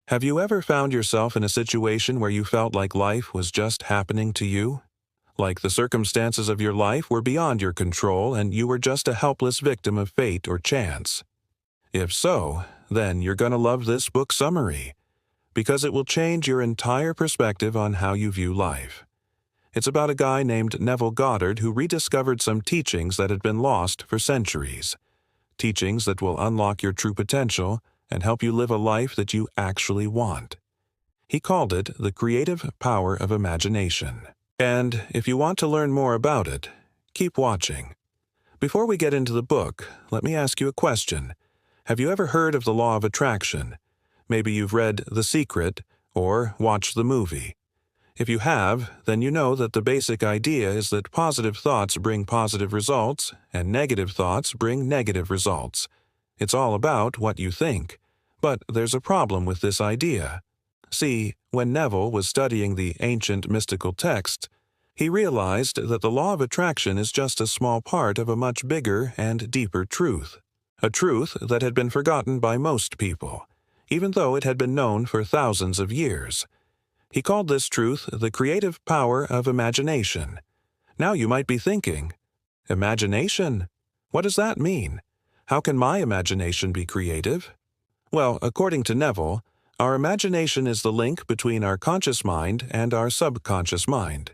Have you ever found yourself in a situation where you felt like life was just happening to you? Like the circumstances of your life were beyond your control and you were just a helpless victim of fate or chance? If so, then you're going to love this book summary, because it will change your entire perspective on how you view life. It's about a guy named Neville Goddard who rediscovered some teachings that had been lost for centuries. Teachings that will unlock your true potential and help you live a life that you actually want. He called it the creative power of imagination. And if you want to learn more about it, keep watching. Before we get into the book, let me ask you a question. Have you ever heard of the law of attraction? Maybe you've read The Secret or watched the movie. If you have, then you know that the basic idea is that positive thoughts bring positive results and negative thoughts bring negative results. It's all about what you think. But there's a problem with this idea. See, when Neville was studying the ancient mystical texts, he realized that the law of attraction is just a small part of a much bigger and deeper truth. A truth that had been forgotten by most people, even though it had been known for thousands of years. He called this truth the creative power of imagination. Now you might be thinking, imagination? What does that mean? How can my imagination be creative? Well, according to Neville, our imagination is the link between our conscious mind and our subconscious mind.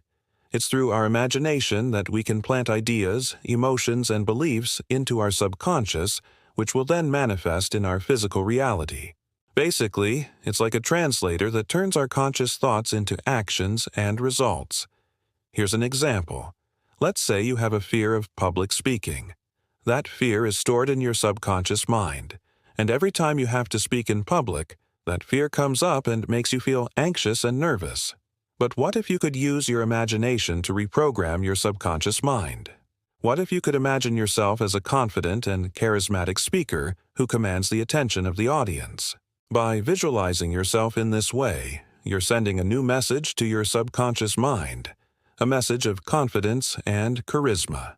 It's through our imagination that we can plant ideas, emotions, and beliefs into our subconscious, which will then manifest in our physical reality. Basically, it's like a translator that turns our conscious thoughts into actions and results. Here's an example. Let's say you have a fear of public speaking. That fear is stored in your subconscious mind, and every time you have to speak in public, that fear comes up and makes you feel anxious and nervous. But what if you could use your imagination to reprogram your subconscious mind? What if you could imagine yourself as a confident and charismatic speaker who commands the attention of the audience? By visualizing yourself in this way, you're sending a new message to your subconscious mind, a message of confidence and charisma.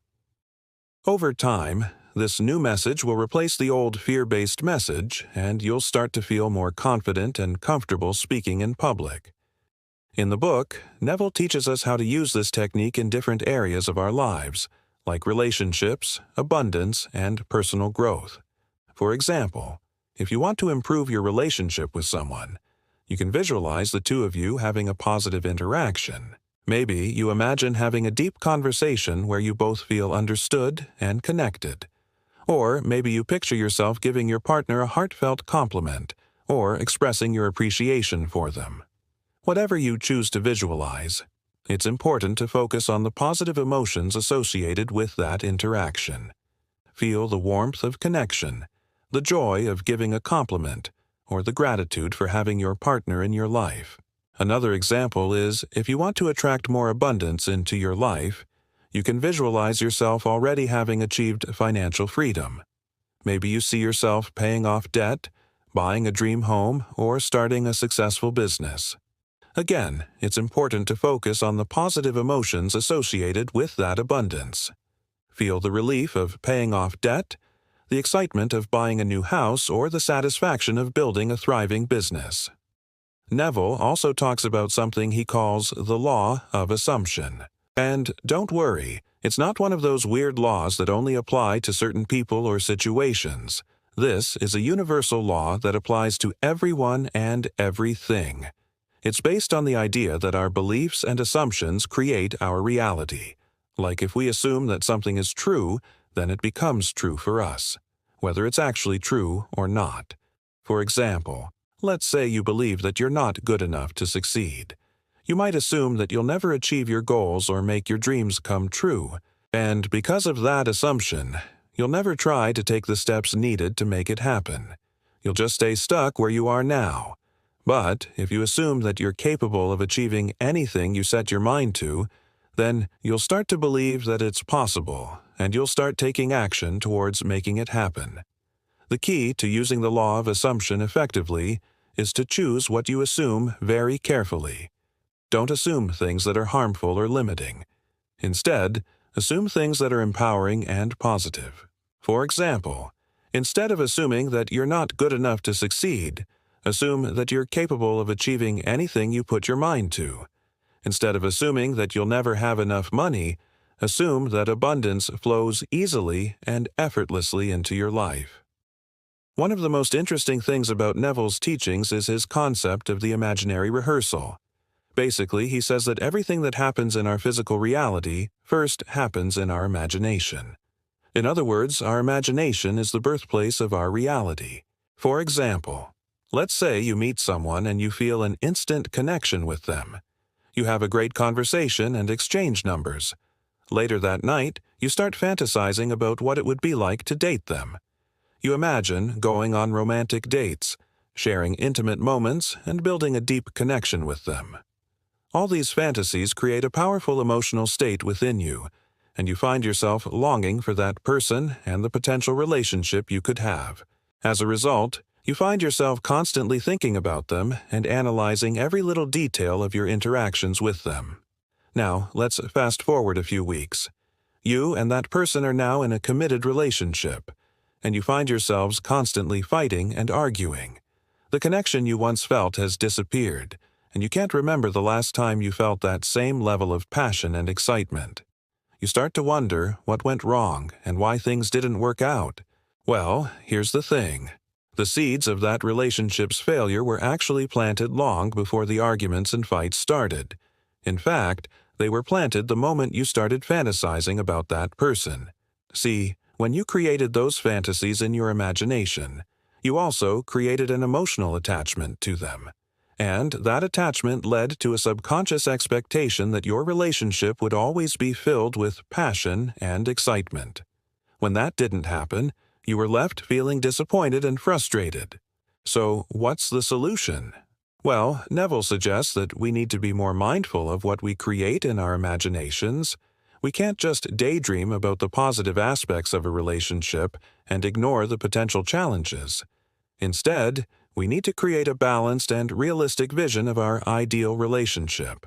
Over time, this new message will replace the old fear-based message, and you'll start to feel more confident and comfortable speaking in public. In the book, Neville teaches us how to use this technique in different areas of our lives, like relationships, abundance, and personal growth. For example, if you want to improve your relationship with someone, you can visualize the two of you having a positive interaction. Maybe you imagine having a deep conversation where you both feel understood and connected. Or maybe you picture yourself giving your partner a heartfelt compliment or expressing your appreciation for them. Whatever you choose to visualize, it's important to focus on the positive emotions associated with that interaction. Feel the warmth of connection, the joy of giving a compliment, or the gratitude for having your partner in your life. Another example is, if you want to attract more abundance into your life, you can visualize yourself already having achieved financial freedom. Maybe you see yourself paying off debt, buying a dream home, or starting a successful business. Again, it's important to focus on the positive emotions associated with that abundance. Feel the relief of paying off debt, the excitement of buying a new house, or the satisfaction of building a thriving business. Neville also talks about something he calls the law of assumption. And don't worry, it's not one of those weird laws that only apply to certain people or situations. This is a universal law that applies to everyone and everything. It's based on the idea that our beliefs and assumptions create our reality. Like if we assume that something is true, then it becomes true for us, whether it's actually true or not. For example, let's say you believe that you're not good enough to succeed. You might assume that you'll never achieve your goals or make your dreams come true, and because of that assumption, you'll never try to take the steps needed to make it happen. You'll just stay stuck where you are now. But if you assume that you're capable of achieving anything you set your mind to, then you'll start to believe that it's possible, and you'll start taking action towards making it happen. The key to using the law of assumption effectively is to choose what you assume very carefully. Don't assume things that are harmful or limiting. Instead, assume things that are empowering and positive. For example, instead of assuming that you're not good enough to succeed, Assume that you're capable of achieving anything you put your mind to. Instead of assuming that you'll never have enough money, assume that abundance flows easily and effortlessly into your life. One of the most interesting things about Neville's teachings is his concept of the imaginary rehearsal. Basically, he says that everything that happens in our physical reality first happens in our imagination. In other words, our imagination is the birthplace of our reality. For example, let's say you meet someone and you feel an instant connection with them. You have a great conversation and exchange numbers. Later that night, you start fantasizing about what it would be like to date them. You imagine going on romantic dates, sharing intimate moments, and building a deep connection with them. All these fantasies create a powerful emotional state within you, and you find yourself longing for that person and the potential relationship you could have. As a result, you find yourself constantly thinking about them and analyzing every little detail of your interactions with them. Now, let's fast forward a few weeks. You and that person are now in a committed relationship, and you find yourselves constantly fighting and arguing. The connection you once felt has disappeared, and you can't remember the last time you felt that same level of passion and excitement. You start to wonder what went wrong and why things didn't work out. Well, here's the thing. The seeds of that relationship's failure were actually planted long before the arguments and fights started. In fact, they were planted the moment you started fantasizing about that person. See, when you created those fantasies in your imagination, you also created an emotional attachment to them. And that attachment led to a subconscious expectation that your relationship would always be filled with passion and excitement. When that didn't happen, you were left feeling disappointed and frustrated. So, what's the solution? Well, Neville suggests that we need to be more mindful of what we create in our imaginations. We can't just daydream about the positive aspects of a relationship and ignore the potential challenges. Instead, we need to create a balanced and realistic vision of our ideal relationship,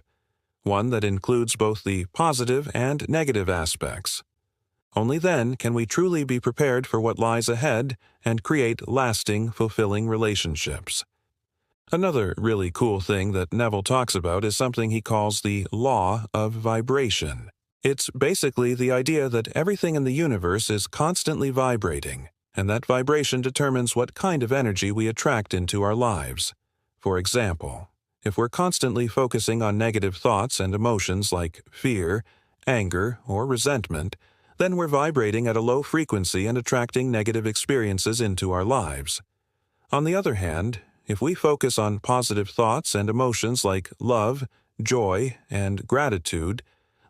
one that includes both the positive and negative aspects. Only then can we truly be prepared for what lies ahead and create lasting, fulfilling relationships. Another really cool thing that Neville talks about is something he calls the law of vibration. It's basically the idea that everything in the universe is constantly vibrating, and that vibration determines what kind of energy we attract into our lives. For example, if we're constantly focusing on negative thoughts and emotions like fear, anger, or resentment, then we're vibrating at a low frequency and attracting negative experiences into our lives. On the other hand, if we focus on positive thoughts and emotions like love, joy, and gratitude,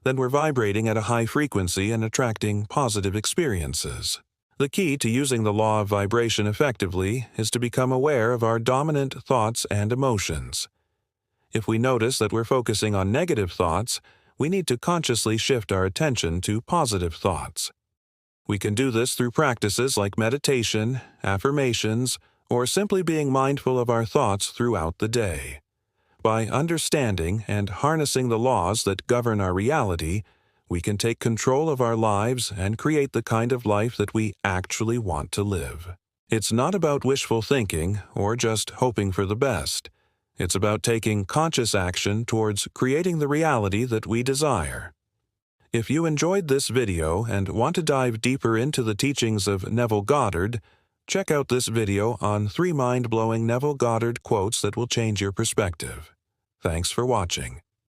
then we're vibrating at a high frequency and attracting positive experiences. The key to using the law of vibration effectively is to become aware of our dominant thoughts and emotions. If we notice that we're focusing on negative thoughts, we need to consciously shift our attention to positive thoughts. We can do this through practices like meditation, affirmations, or simply being mindful of our thoughts throughout the day. By understanding and harnessing the laws that govern our reality, we can take control of our lives and create the kind of life that we actually want to live. It's not about wishful thinking or just hoping for the best. It's about taking conscious action towards creating the reality that we desire. If you enjoyed this video and want to dive deeper into the teachings of Neville Goddard, check out this video on 3 mind-blowing Neville Goddard quotes that will change your perspective. Thanks for watching.